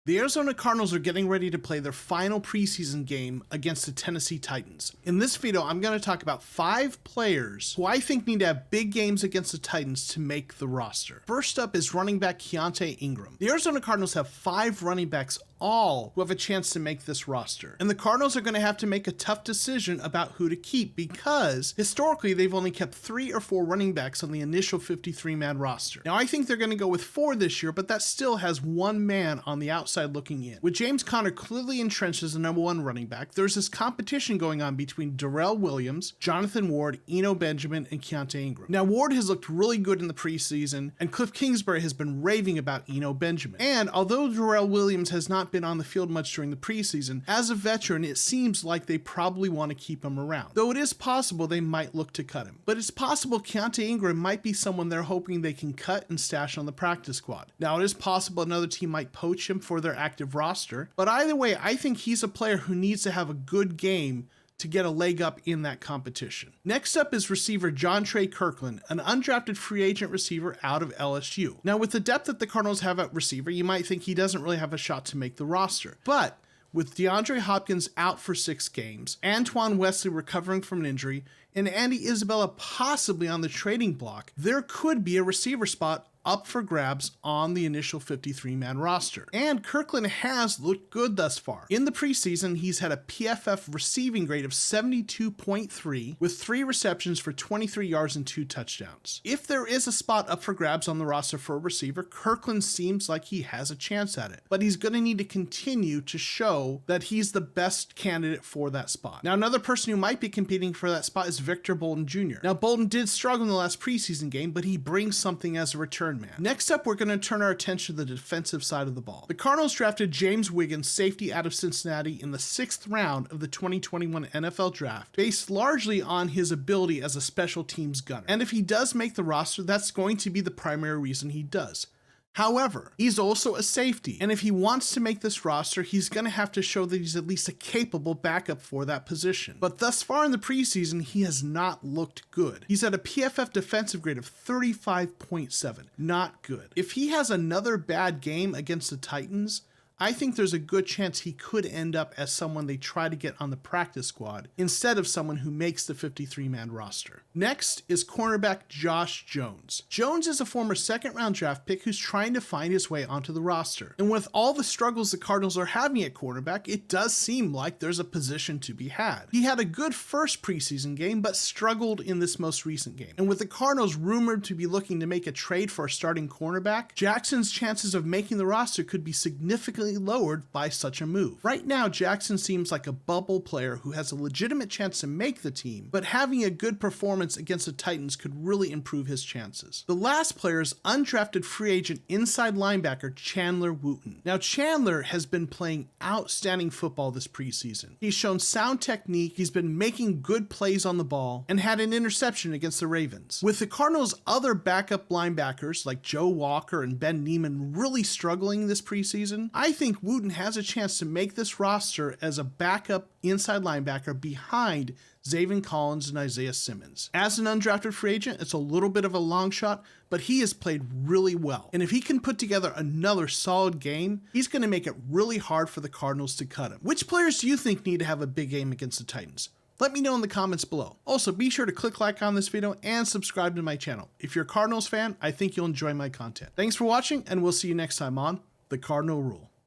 The Arizona Cardinals are getting ready to play their final preseason game against the Tennessee Titans. In this video, I'm going to talk about 5 players who I think need to have big games against the Titans to make the roster. First up is running back Keontae Ingram. The Arizona Cardinals have 5 running backs all who have a chance to make this roster. And the Cardinals are going to have to make a tough decision about who to keep because historically they've only kept 3 or 4 running backs on the initial 53-man roster. Now I think they're going to go with 4 this year, but that still has 1 man on the outside looking in. With James Conner clearly entrenched as the #1 running back, there's this competition going on between Darrell Williams, Jonathan Ward, Eno Benjamin, and Keontae Ingram. Now Ward has looked really good in the preseason, and Cliff Kingsbury has been raving about Eno Benjamin. And although Darrell Williams has not been on the field much during the preseason, as a veteran it seems like they probably want to keep him around. Though it is possible they might look to cut him. But it's possible Keontae Ingram might be someone they're hoping they can cut and stash on the practice squad. Now it is possible another team might poach him for their active roster, but either way I think he's a player who needs to have a good game to get a leg up in that competition. Next up is receiver Trey Kirkland, an undrafted free agent receiver out of LSU. Now with the depth that the Cardinals have at receiver, you might think he doesn't really have a shot to make the roster. But with DeAndre Hopkins out for 6 games, Antoine Wesley recovering from an injury, and Andy Isabella possibly on the trading block, there could be a receiver spot up for grabs on the initial 53-man roster. And Kirkland has looked good thus far. In the preseason, he's had a PFF receiving grade of 72.3 with 3 receptions for 23 yards and 2 touchdowns. If there is a spot up for grabs on the roster for a receiver, Kirkland seems like he has a chance at it. But he's going to need to continue to show that he's the best candidate for that spot. Now another person who might be competing for that spot is Victor Bolden Jr. Now Bolden did struggle in the last preseason game, but he brings something as a return man. Next up, we're going to turn our attention to the defensive side of the ball. The Cardinals drafted James Wiggins, safety out of Cincinnati, in the 6th round of the 2021 NFL Draft, based largely on his ability as a special teams gunner. And if he does make the roster, that's going to be the primary reason he does. However, he's also a safety, and if he wants to make this roster, he's going to have to show that he's at least a capable backup for that position. But thus far in the preseason, he has not looked good. He's at a PFF defensive grade of 35.7. Not good. If he has another bad game against the Titans, I think there's a good chance he could end up as someone they try to get on the practice squad instead of someone who makes the 53-man roster. Next is cornerback Josh Jones. Jones is a former 2nd-round draft pick who's trying to find his way onto the roster. And with all the struggles the Cardinals are having at cornerback, it does seem like there's a position to be had. He had a good first preseason game, but struggled in this most recent game. And with the Cardinals rumored to be looking to make a trade for a starting cornerback, Jackson's chances of making the roster could be significantly lowered by such a move. Right now, Jackson seems like a bubble player who has a legitimate chance to make the team, but having a good performance against the Titans could really improve his chances. The last player is undrafted free agent inside linebacker Chandler Wooten. Now Chandler has been playing outstanding football this preseason. He's shown sound technique, he's been making good plays on the ball, and had an interception against the Ravens. With the Cardinals' other backup linebackers like Joe Walker and Ben Neiman really struggling this preseason, I think Wooten has a chance to make this roster as a backup inside linebacker behind Zaven Collins and Isaiah Simmons. As an undrafted free agent, it's a little bit of a long shot, but he has played really well. And if he can put together another solid game, he's going to make it really hard for the Cardinals to cut him. Which players do you think need to have a big game against the Titans? Let me know in the comments below. Also, be sure to click like on this video and subscribe to my channel. If you're a Cardinals fan, I think you'll enjoy my content. Thanks for watching, and we'll see you next time on The Cardinal Rule.